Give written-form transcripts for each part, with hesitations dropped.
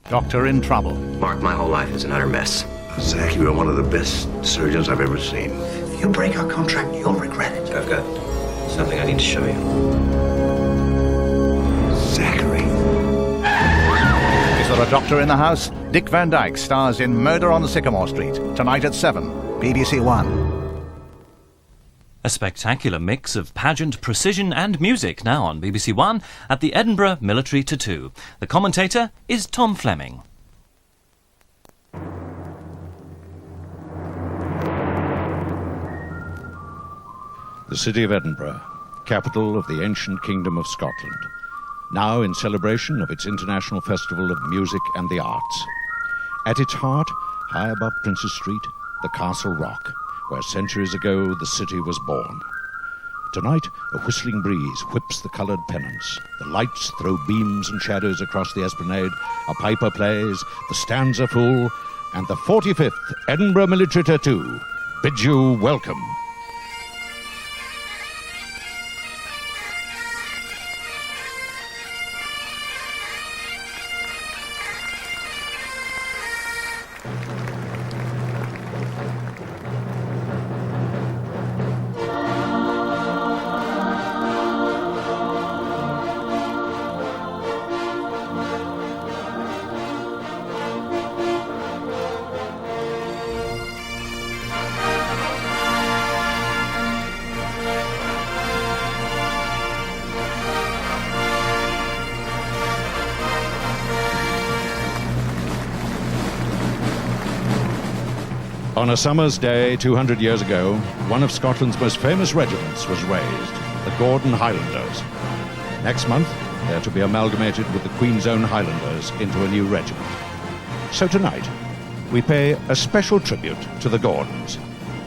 Doctor in trouble. Mark, my whole life is an utter mess. Zach, you are one of the best surgeons I've ever seen. If you break our contract, you'll regret it. I've got something I need to show you. Zachary. Is there a doctor in the house? Dick Van Dyke stars in Murder on Sycamore Street, tonight at 7, BBC One. A spectacular mix of pageant, precision and music now on BBC One at the Edinburgh Military Tattoo. The commentator is Tom Fleming. The city of Edinburgh, capital of the ancient kingdom of Scotland, now in celebration of its International Festival of Music and the Arts. At its heart, high above Princes Street, the Castle Rock, where centuries ago the city was born. Tonight, a whistling breeze whips the coloured pennants. The lights throw beams and shadows across the esplanade. A piper plays, the stands are full, and the 45th Edinburgh Military Tattoo bids you welcome. On a summer's day 200 years ago, one of Scotland's most famous regiments was raised, the Gordon Highlanders. Next month, they're to be amalgamated with the Queen's Own Highlanders into a new regiment. So tonight, we pay a special tribute to the Gordons,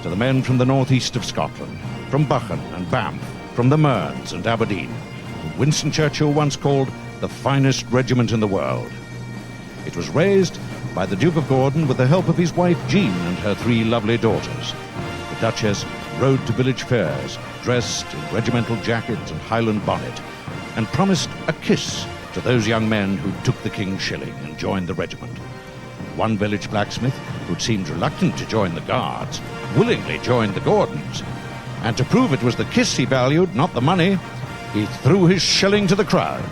to the men from the northeast of Scotland, from Buchan and Banff, from the Mearns and Aberdeen, whom Winston Churchill once called the finest regiment in the world. It was raised by the Duke of Gordon with the help of his wife Jean and her 3 lovely daughters. The Duchess rode to village fairs, dressed in regimental jacket and Highland bonnet, and promised a kiss to those young men who took the King's shilling and joined the regiment. One village blacksmith, who'd seemed reluctant to join the Guards, willingly joined the Gordons. And to prove it was the kiss he valued, not the money, he threw his shilling to the crowd.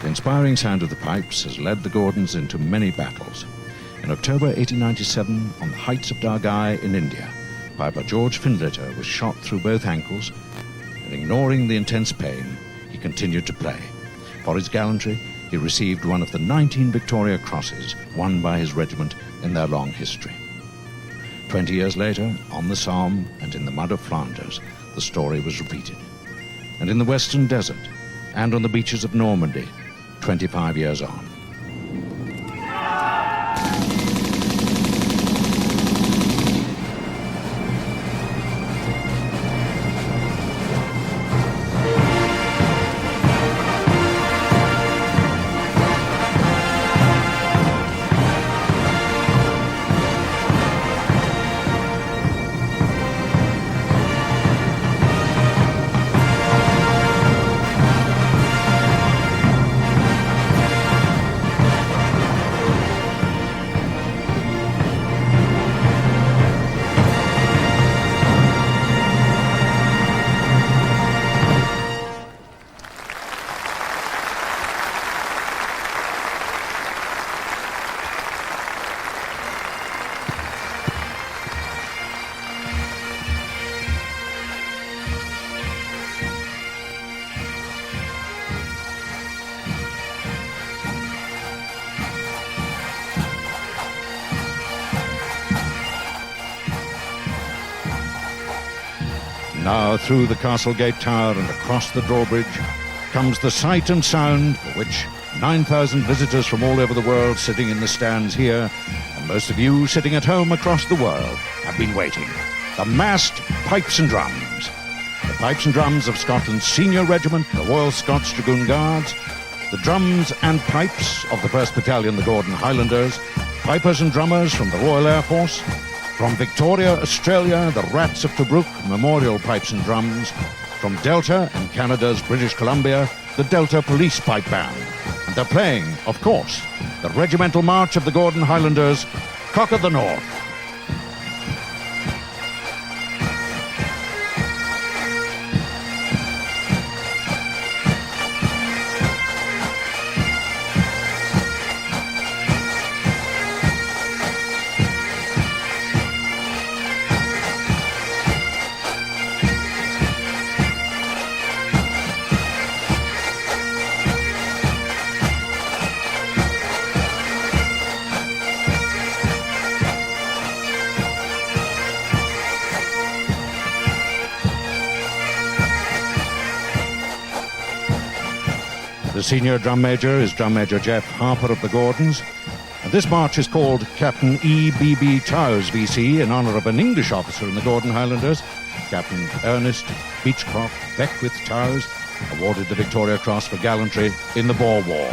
The inspiring sound of the pipes has led the Gordons into many battles. In October 1897, on the heights of Dargai in India, Piper George Findlater was shot through both ankles, and ignoring the intense pain, he continued to play. For his gallantry, he received one of the 19 Victoria Crosses won by his regiment in their long history. 20 years later, on the Somme and in the mud of Flanders, the story was repeated. And in the Western Desert, and on the beaches of Normandy, 25 years on. Now through the Castle Gate Tower and across the drawbridge comes the sight and sound for which 9,000 visitors from all over the world sitting in the stands here, and most of you sitting at home across the world, have been waiting. The massed pipes and drums. The pipes and drums of Scotland's senior regiment, the Royal Scots Dragoon Guards, the drums and pipes of the 1st Battalion, the Gordon Highlanders, pipers and drummers from the Royal Air Force, from Victoria, Australia, the Rats of Tobruk Memorial Pipes and Drums, from Delta and Canada's British Columbia, the Delta Police Pipe Band. And they're playing, of course, the Regimental March of the Gordon Highlanders, Cock of the North. The senior drum major is Drum Major Jeff Harper of the Gordons. And this march is called Captain E.B.B. Towers, V.C., in honour of an English officer in the Gordon Highlanders, Captain Ernest Beechcroft Beckwith Towers, awarded the Victoria Cross for gallantry in the Boer War.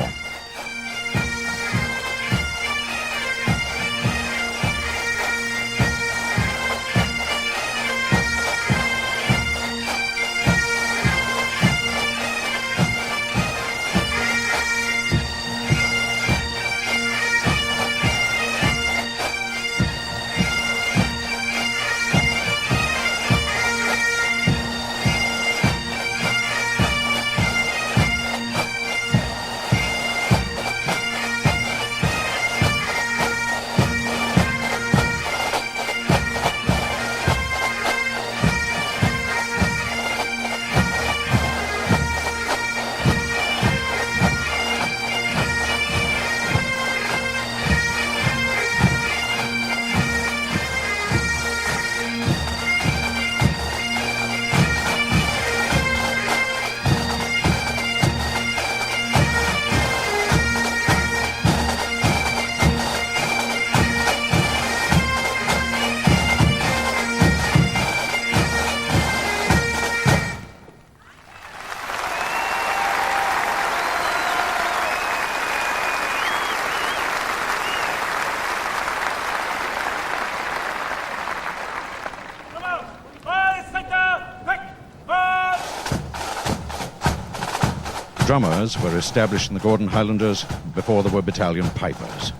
Drummers were established in the Gordon Highlanders before there were battalion pipers.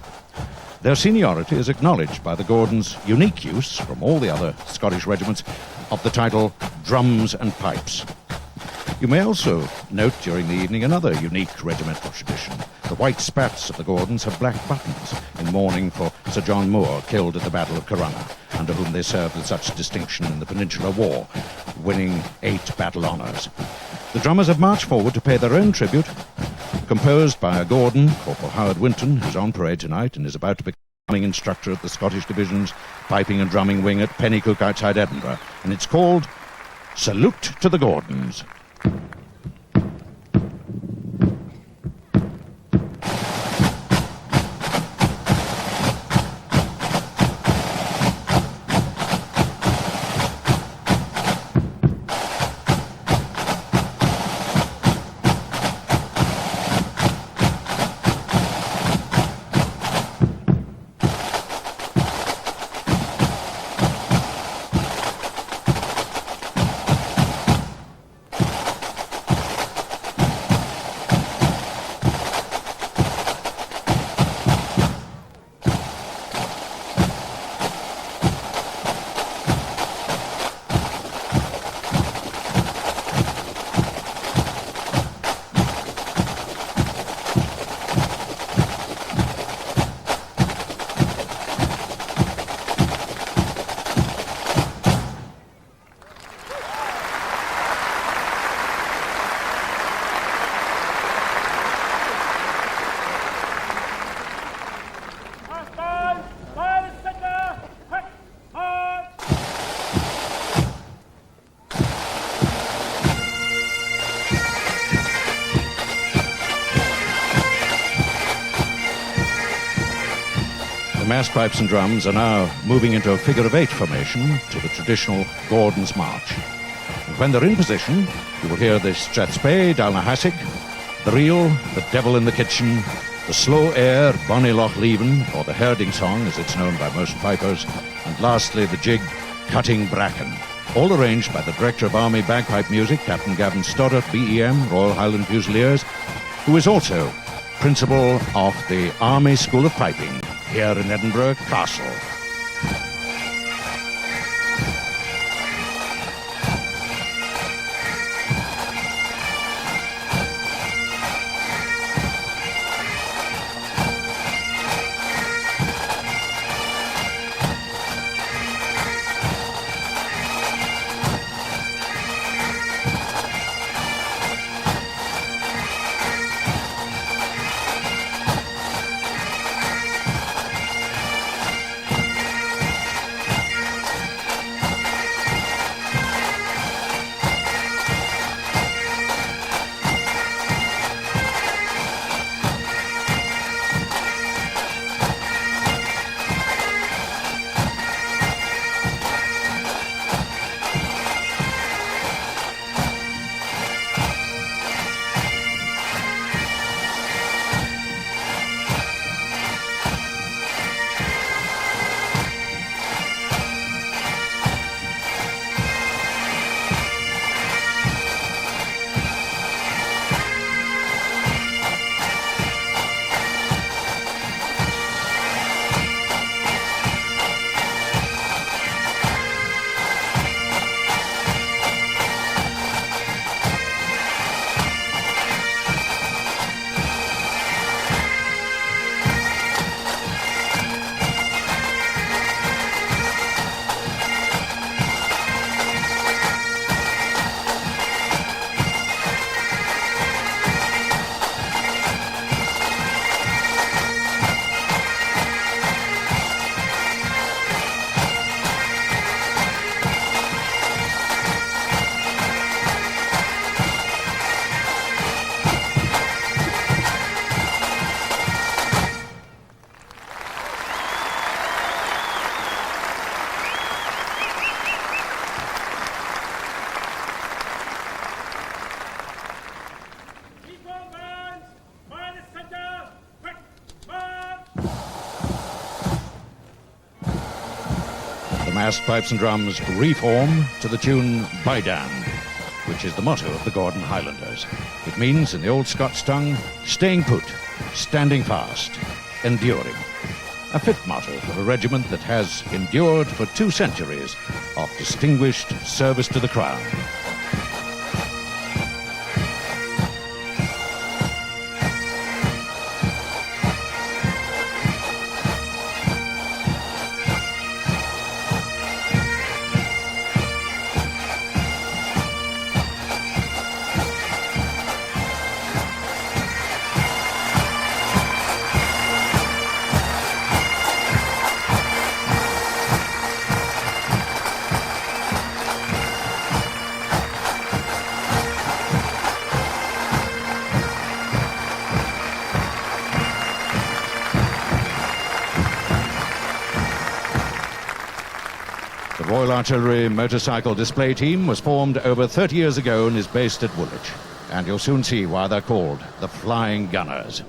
Their seniority is acknowledged by the Gordons' unique use, from all the other Scottish regiments, of the title drums and pipes. You may also note during the evening another unique regimental tradition. The white spats of the Gordons have black buttons in mourning for Sir John Moore, killed at the Battle of Corunna, under whom they served with such distinction in the Peninsular War, winning 8 battle honours. The drummers have marched forward to pay their own tribute, composed by a Gordon, Corporal Howard Winton, who's on parade tonight and is about to become drumming instructor at the Scottish Division's piping and drumming wing at Pennycook outside Edinburgh, and it's called Salute to the Gordons. The mass pipes and drums are now moving into a figure of 8 formation to the traditional Gordon's March. When they're in position, you will hear the Strathspey down a hassock, the reel, the devil in the kitchen, the slow air, Bonnie Loch Leven, or the herding song as it's known by most pipers, and lastly the jig, Cutting Bracken. All arranged by the Director of Army Bagpipe Music, Captain Gavin Stoddart, BEM, Royal Highland Fusiliers, who is also principal of the Army School of Piping here in Edinburgh Castle. Massed pipes and drums reform to the tune Baidan, which is the motto of the Gordon Highlanders. It means, in the old Scots tongue, staying put, standing fast, enduring. A fit motto for a regiment that has endured for 2 centuries of distinguished service to the Crown. The Royal Artillery Motorcycle Display Team was formed over 30 years ago and is based at Woolwich. And you'll soon see why they're called the Flying Gunners.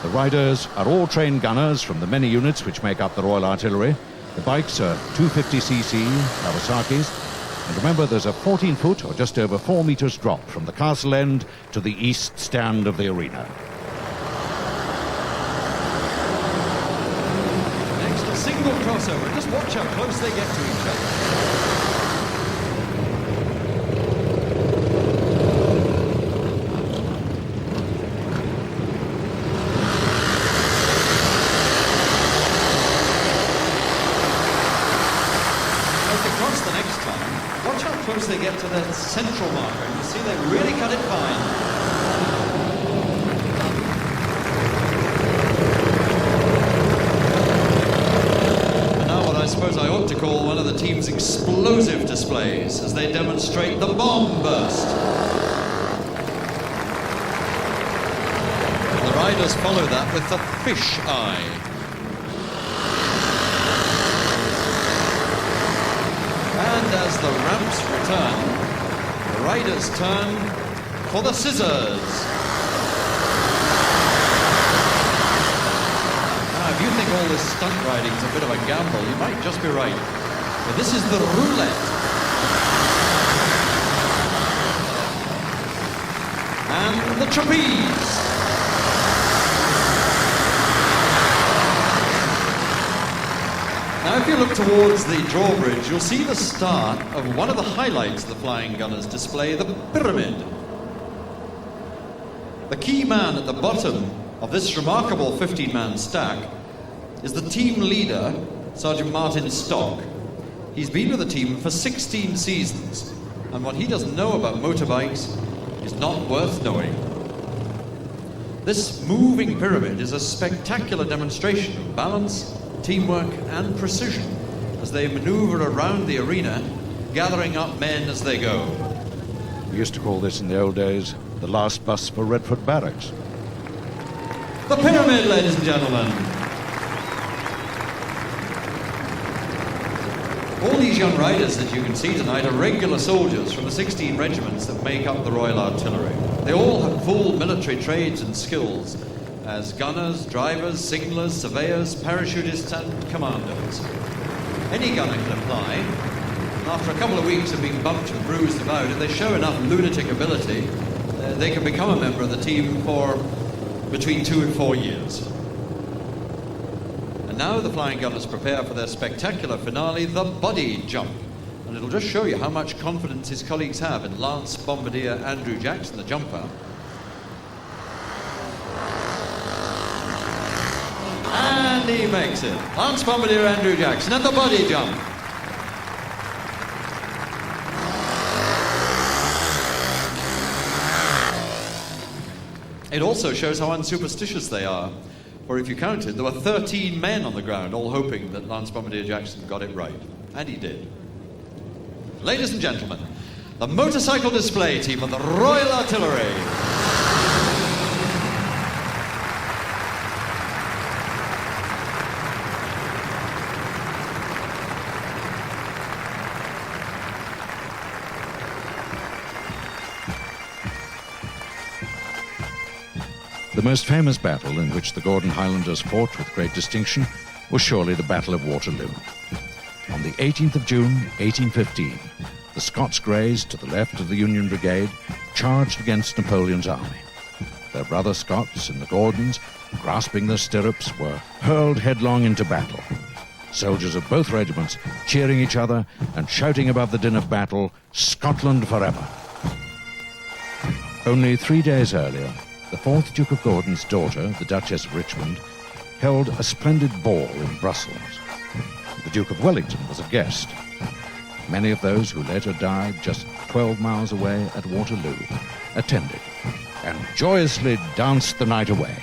The riders are all trained gunners from the many units which make up the Royal Artillery. The bikes are 250cc Kawasaki's. And remember, there's a 14-foot or just over 4 meters drop from the castle end to the east stand of the arena. Single crossover. Just watch how close they get to each other. As they cross the next time, watch how close they get to the central marker. You see they really cut it fine. I suppose I ought to call one of the team's explosive displays as they demonstrate the bomb burst. And the riders follow that with the fish eye. And And as the ramps return, the riders turn for the scissors. Now, if you think all this stunt riding is a bit of a gamble, you might just be right. But this is the roulette. And the trapeze. Now, if you look towards the drawbridge, you'll see the start of one of the highlights the Flying Gunners display, the pyramid. The key man at the bottom of this remarkable 15-man stack is the team leader, Sergeant Martin Stock. He's been with the team for 16 seasons, and what he doesn't know about motorbikes is not worth knowing. This moving pyramid is a spectacular demonstration of balance, teamwork and precision as they maneuver around the arena, gathering up men as they go. We used to call this in the old days the last bus for Redford Barracks. The pyramid, ladies and gentlemen. All these young riders that you can see tonight are regular soldiers from the 16 regiments that make up the Royal Artillery. They all have full military trades and skills as gunners, drivers, signallers, surveyors, parachutists and commandos. Any gunner can apply. After a couple of weeks of being bumped and bruised about, if they show enough lunatic ability, they can become a member of the team for between 2 and 4 years. And now the Flying Gunners prepare for their spectacular finale, the body jump. And it'll just show you how much confidence his colleagues have in Lance Bombardier Andrew Jackson, the jumper. And he makes it. Lance Bombardier Andrew Jackson at the body jump. It also shows how unsuperstitious they are. For if you counted, there were 13 men on the ground, all hoping that Lance Bombardier Jackson got it right. And he did. Ladies and gentlemen, the motorcycle display team of the Royal Artillery. The most famous battle in which the Gordon Highlanders fought with great distinction was surely the Battle of Waterloo. On the 18th of June, 1815, the Scots Greys, to the left of the Union Brigade, charged against Napoleon's army. Their brother Scots in the Gordons, grasping their stirrups, were hurled headlong into battle. Soldiers of both regiments cheering each other and shouting above the din of battle, "Scotland forever!" Only 3 days earlier, the 4th Duke of Gordon's daughter, the Duchess of Richmond, held a splendid ball in Brussels. The Duke of Wellington was a guest. Many of those who later died just 12 miles away at Waterloo attended and joyously danced the night away.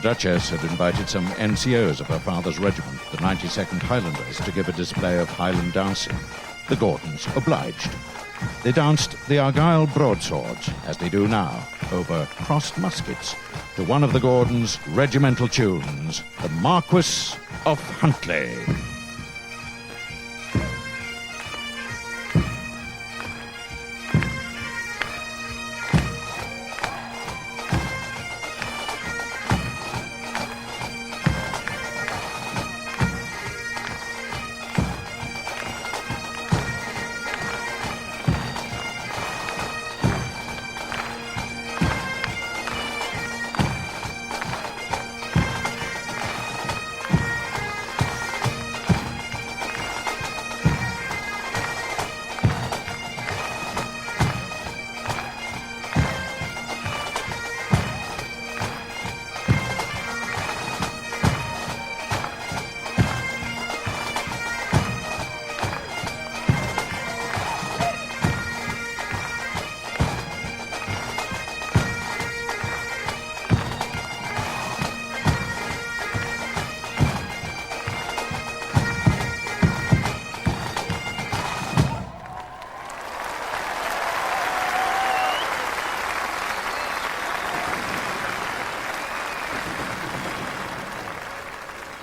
Duchess had invited some NCOs of her father's regiment, the 92nd Highlanders, to give a display of Highland dancing. The Gordons obliged. They danced the Argyll broadswords, as they do now, over crossed muskets, to one of the Gordons' regimental tunes, the Marquis of Huntly.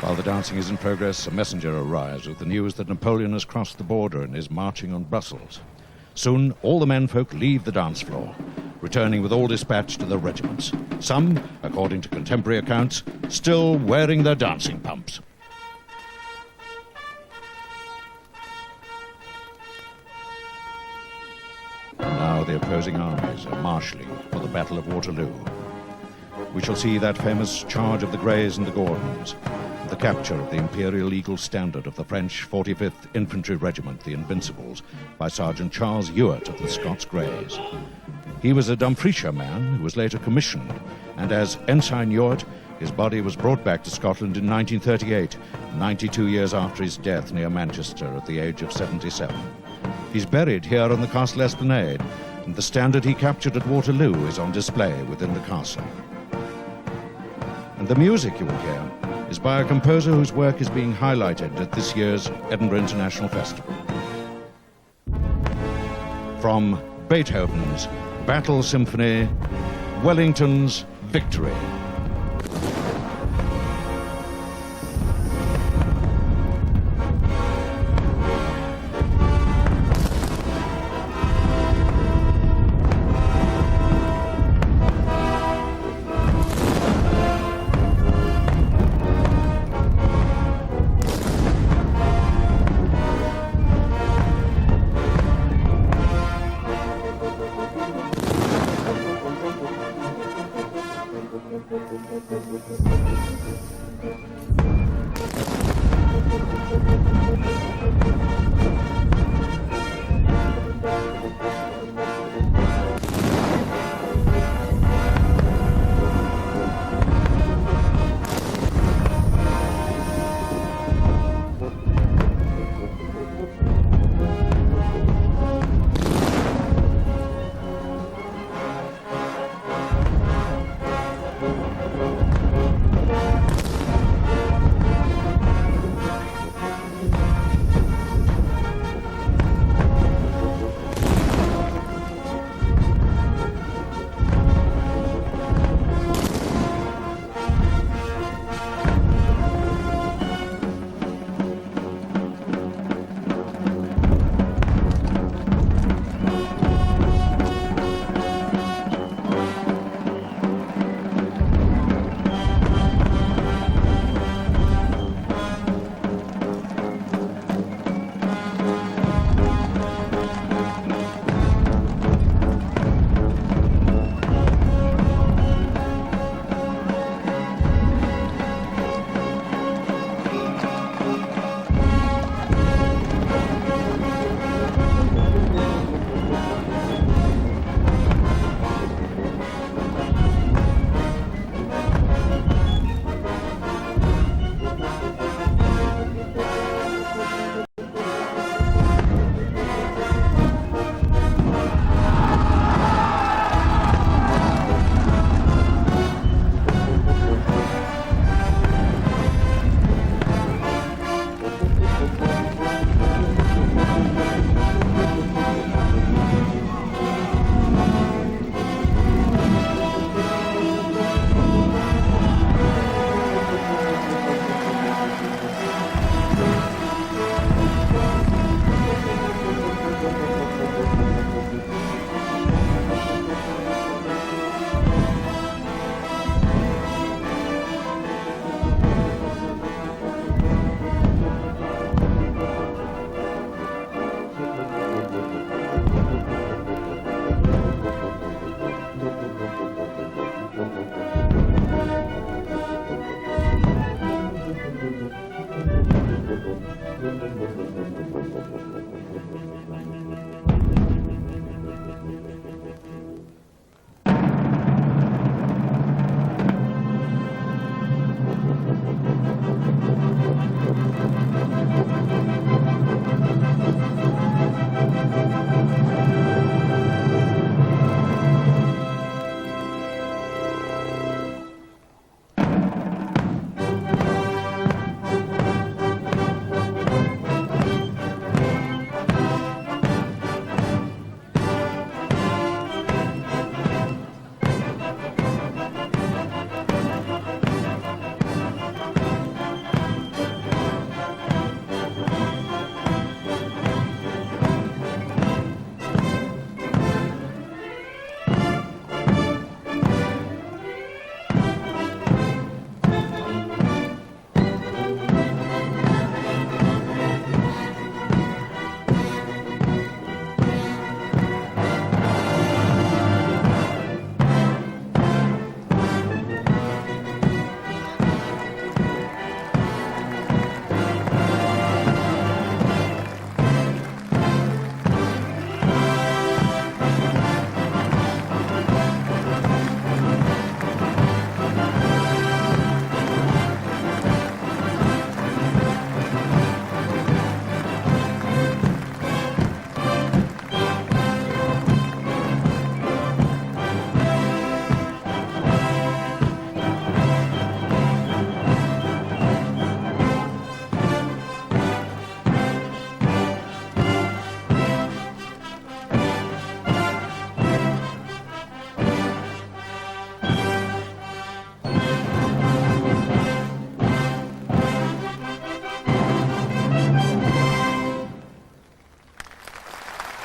While the dancing is in progress, a messenger arrives with the news that Napoleon has crossed the border and is marching on Brussels. Soon, all the menfolk leave the dance floor, returning with all dispatch to their regiments. Some, according to contemporary accounts, still wearing their dancing pumps. And now the opposing armies are marshalling for the Battle of Waterloo. We shall see that famous charge of the Greys and the Gordons, the capture of the Imperial Eagle Standard of the French 45th Infantry Regiment, the Invincibles, by Sergeant Charles Ewart of the Scots Greys. He was a Dumfriesshire man who was later commissioned, and as Ensign Ewart, his body was brought back to Scotland in 1938, 92 years after his death near Manchester at the age of 77. He's buried here on the castle esplanade, and the standard he captured at Waterloo is on display within the castle. And the music you will hear is by a composer whose work is being highlighted at this year's Edinburgh International Festival. From Beethoven's Battle Symphony, Wellington's Victory.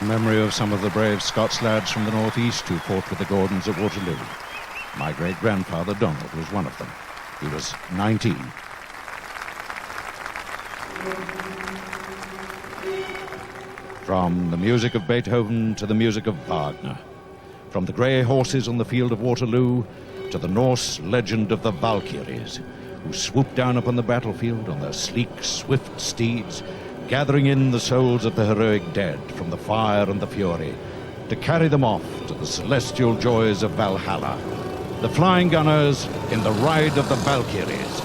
In memory of some of the brave Scots lads from the northeast who fought with the Gordons at Waterloo. My great-grandfather, Donald, was one of them. He was 19. From the music of Beethoven to the music of Wagner. From the grey horses on the field of Waterloo to the Norse legend of the Valkyries, who swooped down upon the battlefield on their sleek, swift steeds, gathering in the souls of the heroic dead from the fire and the fury, to carry them off to the celestial joys of Valhalla. The Flying Gunners in the Ride of the Valkyries.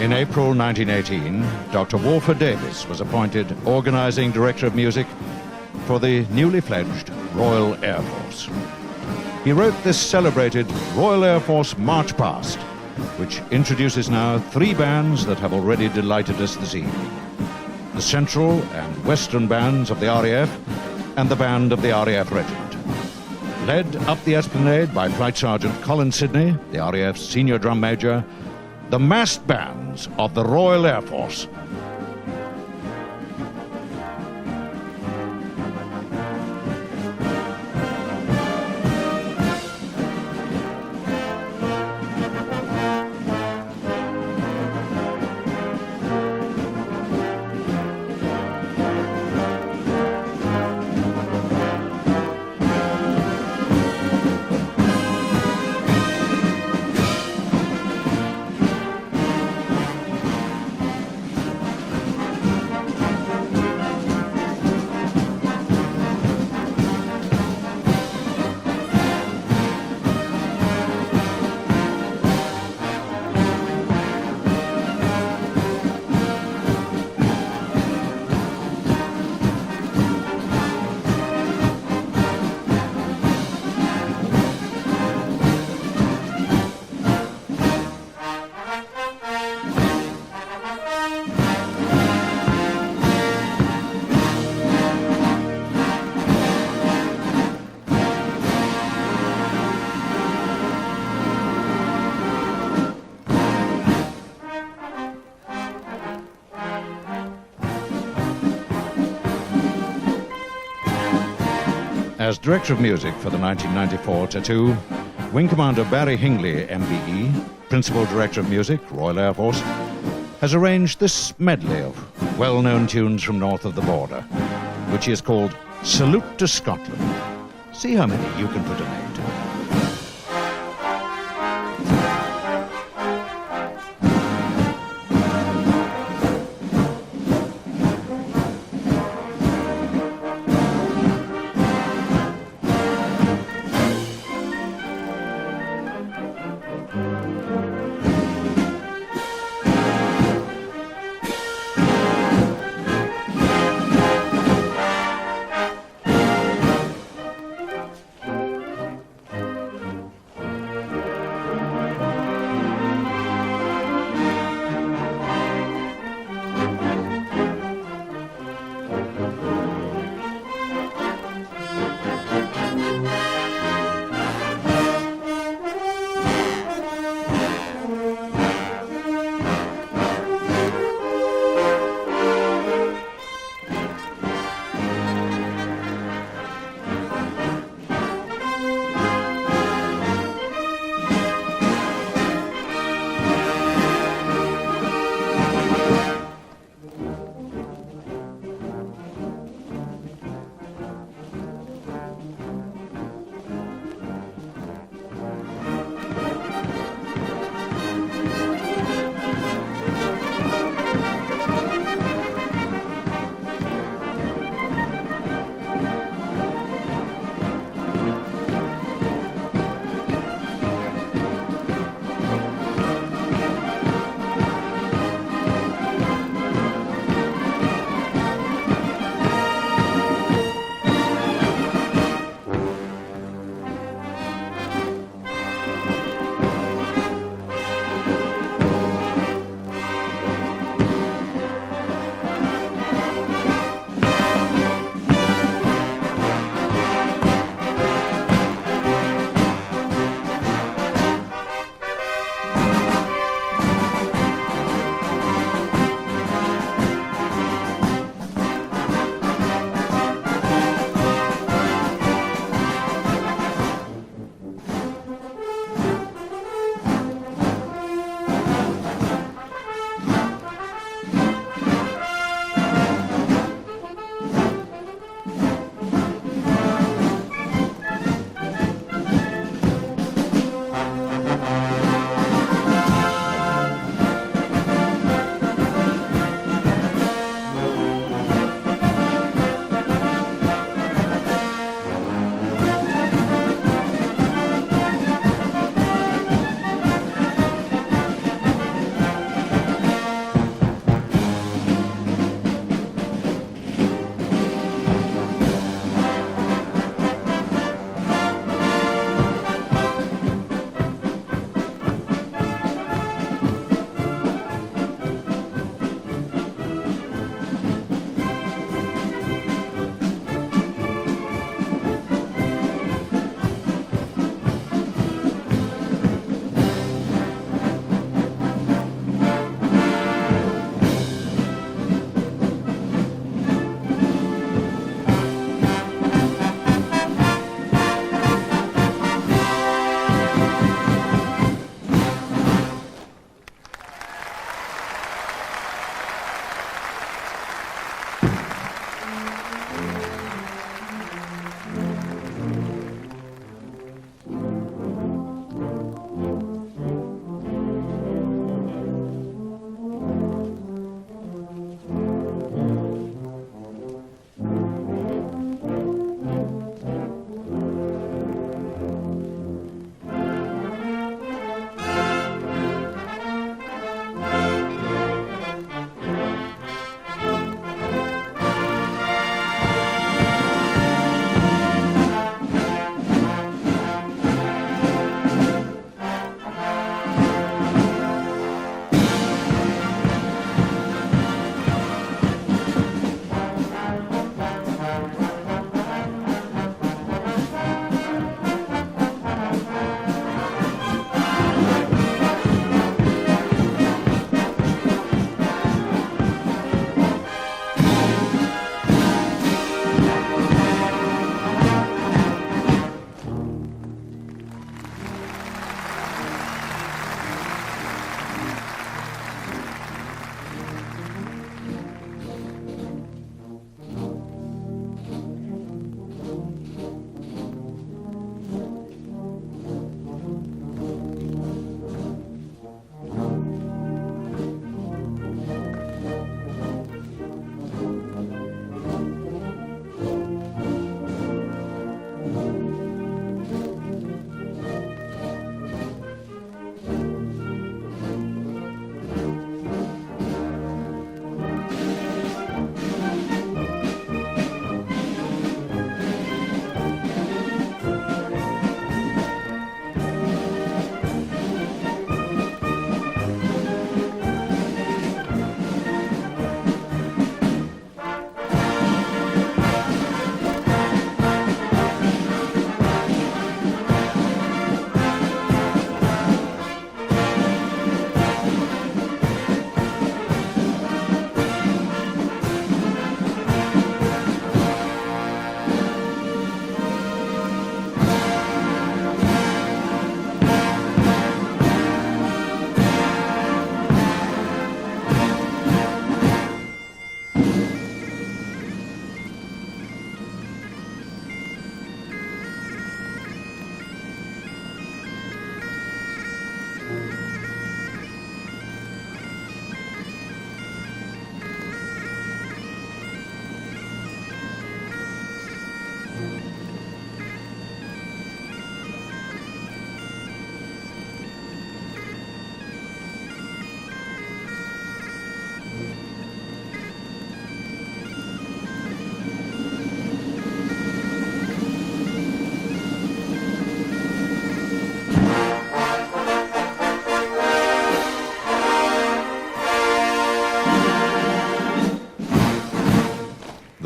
In April 1918, Dr. Walter Davis was appointed Organising Director of Music for the newly fledged Royal Air Force. He wrote this celebrated Royal Air Force March Past, which introduces now 3 bands that have already delighted us this evening. The Central and Western bands of the RAF and the band of the RAF Regiment. Led up the esplanade by Flight Sergeant Colin Sidney, the RAF's Senior Drum Major, the massed bands of the Royal Air Force. As Director of Music for the 1994 Tattoo, Wing Commander Barry Hingley, MBE, Principal Director of Music, Royal Air Force, has arranged this medley of well-known tunes from north of the border. which he has called Salute to Scotland. See how many you can put a name to.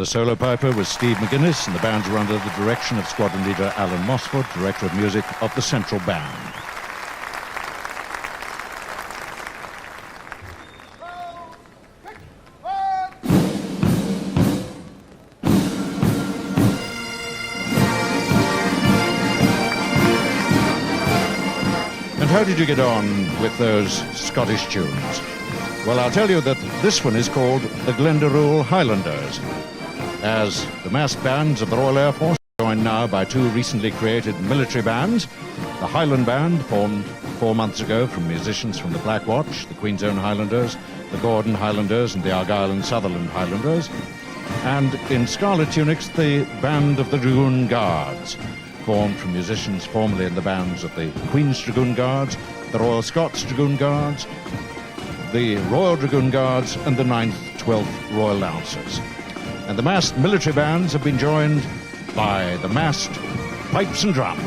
The solo piper was Steve McGuinness, and the bands were under the direction of squadron leader Alan Mossford, director of music of the Central Band. And how did you get on with those Scottish tunes? Well, I'll tell you that this one is called the Glendaruel Highlanders, as the massed bands of the Royal Air Force are joined now by two recently created military bands. The Highland Band, formed 4 months ago from musicians from the Black Watch, the Queen's Own Highlanders, the Gordon Highlanders and the Argyll and Sutherland Highlanders. And in scarlet tunics, the Band of the Dragoon Guards, formed from musicians formerly in the bands of the Queen's Dragoon Guards, the Royal Scots Dragoon Guards, the Royal Dragoon Guards and the 9th, 12th Royal Lancers. And the massed military bands have been joined by the massed pipes and drums.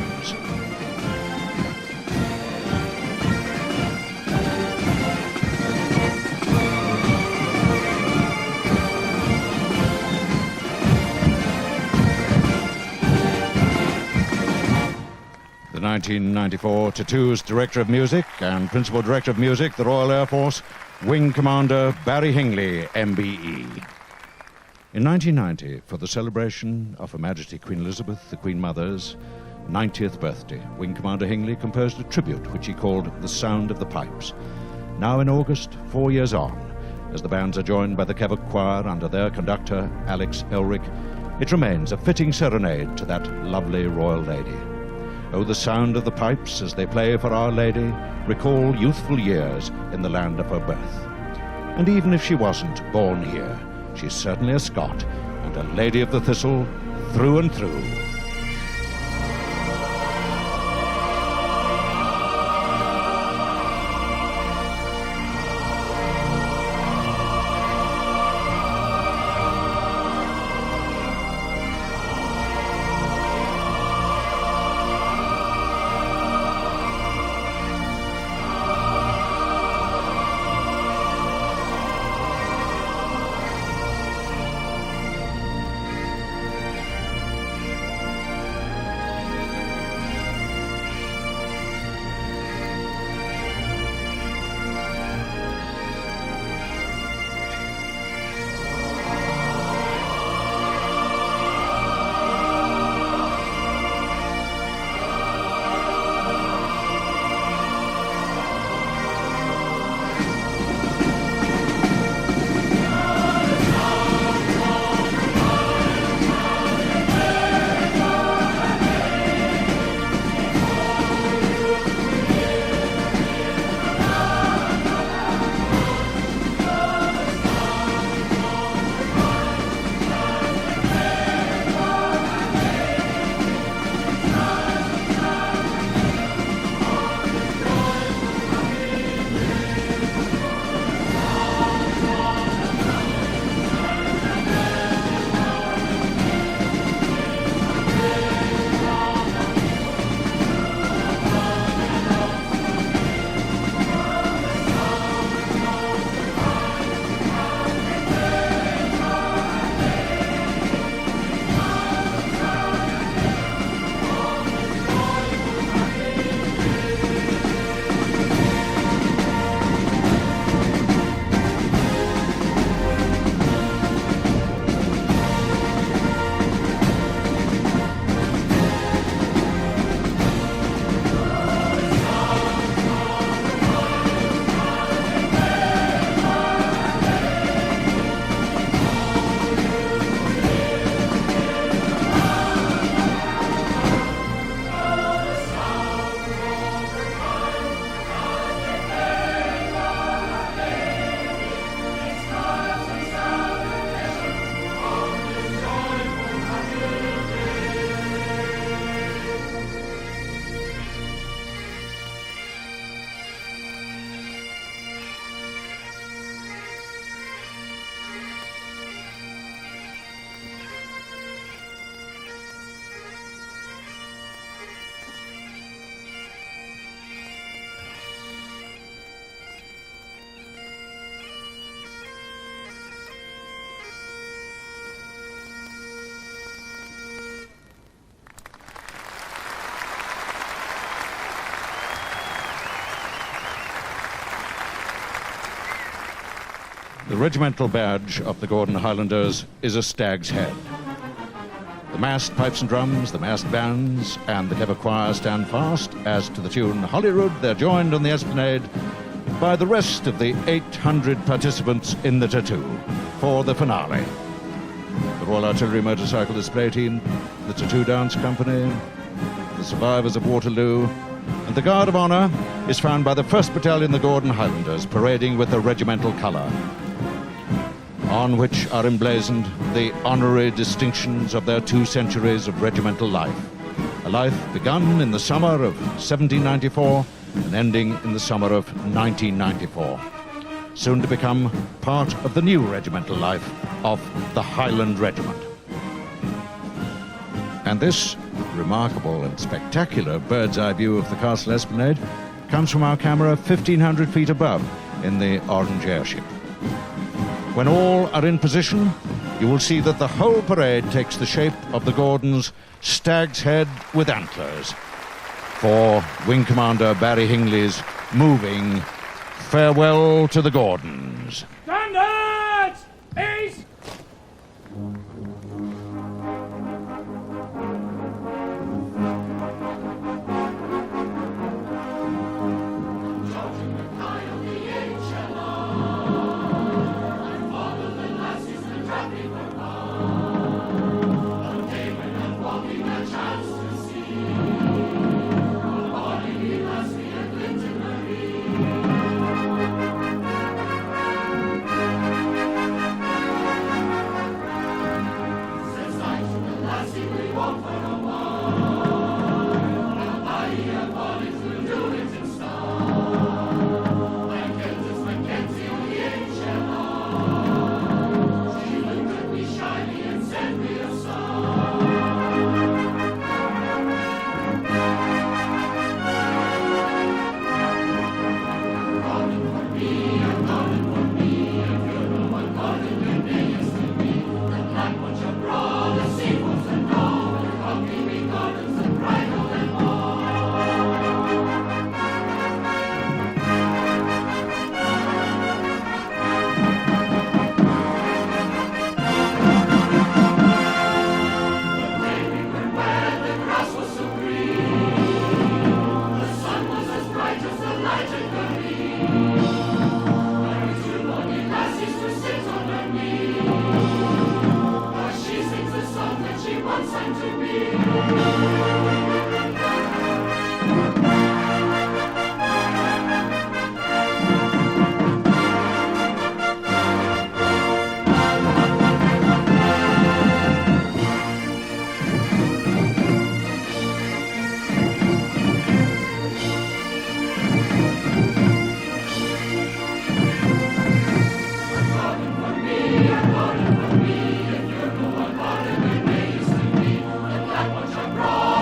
The 1994 Tattoo's Director of Music and Principal Director of Music, the Royal Air Force, Wing Commander Barry Hingley, MBE. In 1990, for the celebration of Her Majesty Queen Elizabeth, the Queen Mother's 90th birthday, Wing Commander Hingley composed a tribute which he called The Sound of the Pipes. Now in August, 4 years on, as the bands are joined by the Kevok Choir under their conductor, Alex Elric, it remains a fitting serenade to that lovely royal lady. Oh, the sound of the pipes as they play for Our Lady recall youthful years in the land of her birth. And even if she wasn't born here, she's certainly a Scot and a Lady of the Thistle through and through. The regimental badge of the Gordon Highlanders is a stag's head. The massed pipes and drums, the massed bands, and the clever choir stand fast as to the tune Holyrood they're joined on the esplanade by the rest of the 800 participants in the tattoo for the finale. The Royal Artillery Motorcycle Display Team, the Tattoo Dance Company, the survivors of Waterloo, and the Guard of Honour is found by the 1st Battalion, the Gordon Highlanders, parading with the regimental colour, on which are emblazoned the honorary distinctions of their 2 centuries of regimental life. A life begun in the summer of 1794 and ending in the summer of 1994, soon to become part of the new regimental life of the Highland Regiment. And this remarkable and spectacular bird's-eye view of the castle esplanade comes from our camera 1,500 feet above in the orange airship. When all are in position, you will see that the whole parade takes the shape of the Gordons' stag's head with antlers, for Wing Commander Barry Hingley's moving farewell to the Gordons. Standards! East! Abroad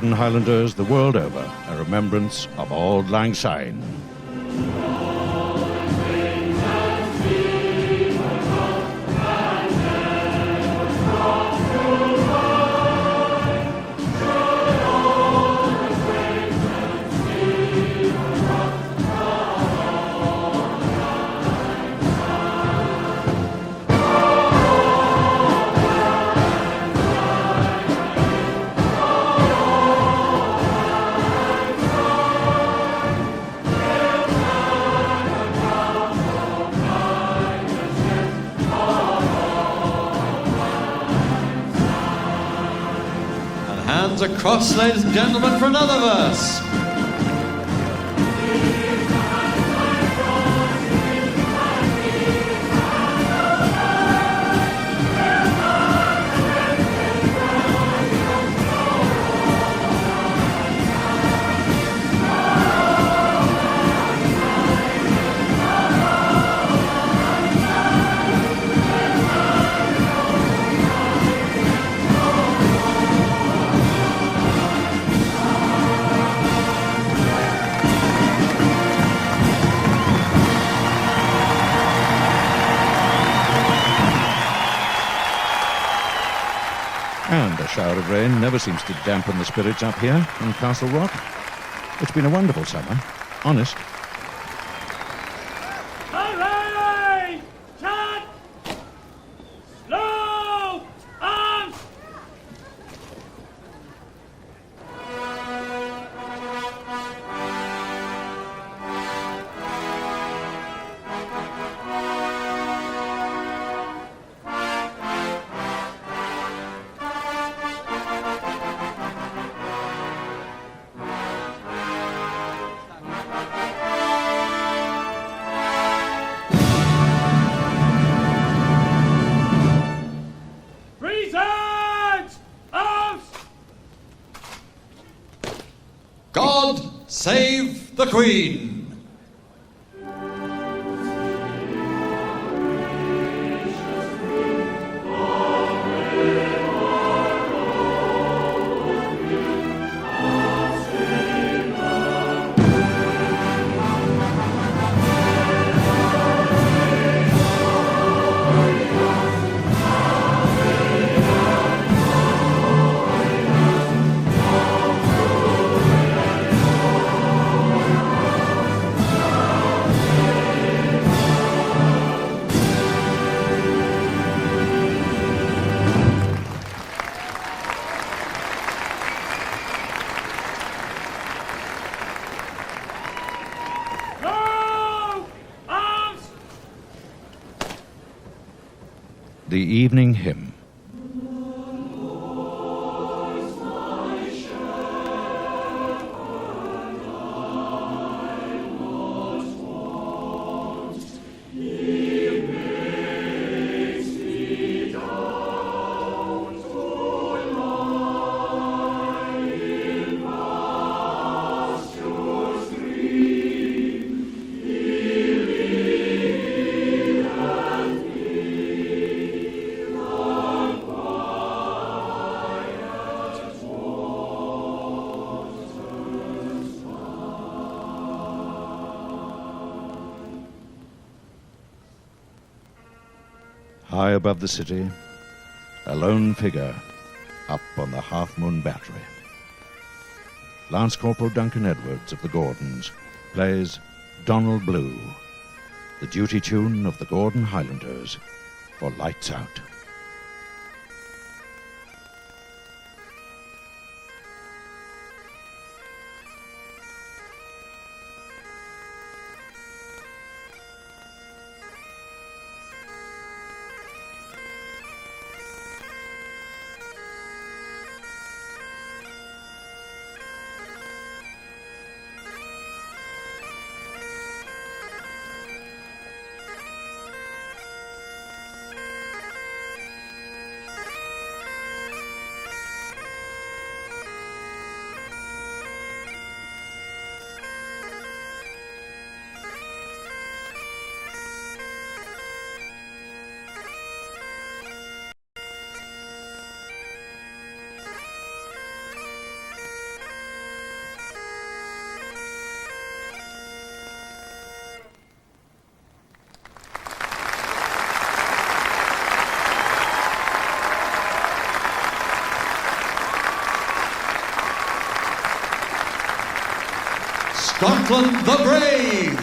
Gordon Highlanders the world over, a remembrance of Auld Lang Syne. Hands across, ladies and gentlemen, for another verse. And a shower of rain never seems to dampen the spirits up here in Castle Rock. It's been a wonderful summer, honest. Hooray! Shut! Slow! Arms! Present! Arms! God save the Queen! Slow! Arms! The Evening Hymn. High above the city, a lone figure up on the Half Moon Battery. Lance Corporal Duncan Edwards of the Gordons plays Donald Blue, the duty tune of the Gordon Highlanders for Lights Out. Scotland the Brave!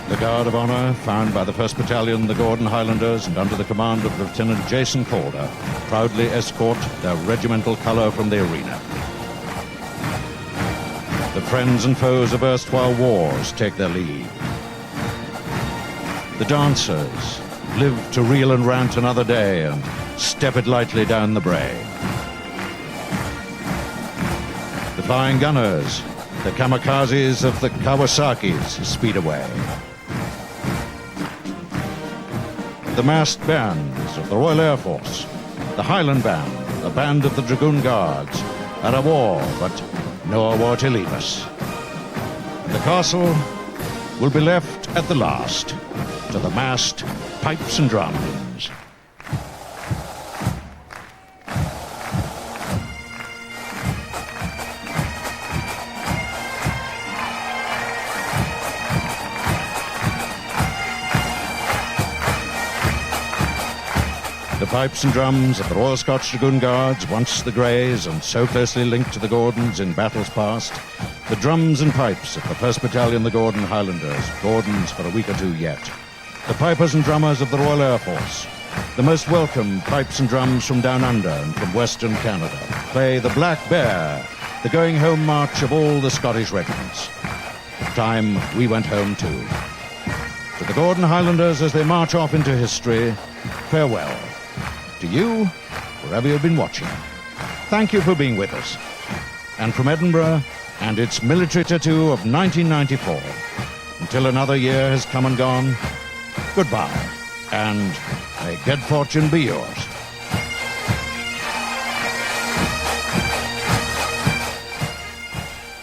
The Guard of Honour, found by the 1st Battalion, the Gordon Highlanders, and under the command of Lieutenant Jason Calder, proudly escort their regimental colour from the arena. The friends and foes of erstwhile wars take their leave. The dancers live to reel and rant another day and step it lightly down the brae. The flying gunners, the kamikazes of the Kawasaki's, speed away. The massed bands of the Royal Air Force, the Highland Band, the Band of the Dragoon Guards, are at war, but no war to leave us. The castle will be left at the last to the massed pipes and drums. The pipes and drums of the Royal Scots Dragoon Guards, once the Greys and so closely linked to the Gordons in battles past. The drums and pipes of the 1st Battalion, the Gordon Highlanders, Gordons for a week or two yet. The pipers and drummers of the Royal Air Force, the most welcome pipes and drums from down under and from Western Canada, play the Black Bear, the going home march of all the Scottish regiments. Time we went home too. To the Gordon Highlanders as they march off into history, farewell. To you, wherever you've been watching, thank you for being with us. And from Edinburgh and its military tattoo of 1994, until another year has come and gone, goodbye, and may good fortune be yours.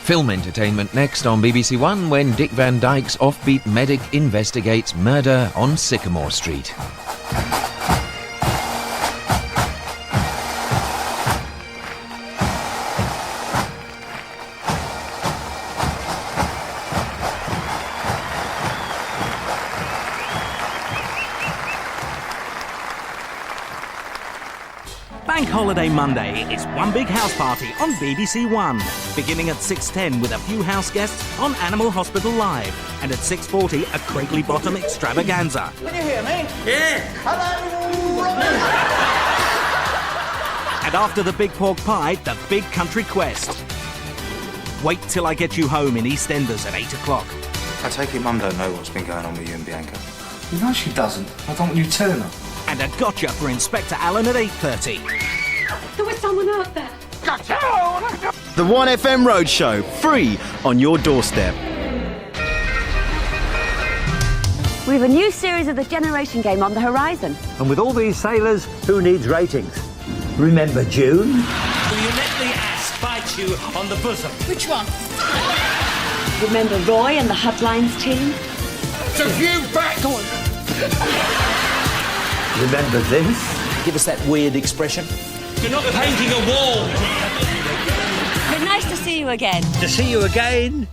Film entertainment next on BBC One when Dick Van Dyke's offbeat medic investigates murder on Sycamore Street. Bank Holiday Monday is one big house party on BBC One, beginning at 6:10 with a few house guests on Animal Hospital Live, and at 6:40 a Craigley Bottom extravaganza. Can you hear me? Yeah. Hello! And after the big pork pie, the big country quest. Wait till I get you home in EastEnders at 8 o'clock. I take it Mum don't know what's been going on with you and Bianca. No, she doesn't. I don't want you telling her. And a gotcha for Inspector Allen at 8:30. There was someone out there. The 1FM Roadshow, free on your doorstep. We have a new series of the Generation Game on the horizon. And with all these sailors, who needs ratings? Remember June? Will you let the ass bite you on the bosom? Which one? Remember Roy and the Hudlines team? It's a few back. Go on. Remember this? Give us that weird expression. You're not painting a wall. But nice to see you again. To see you again?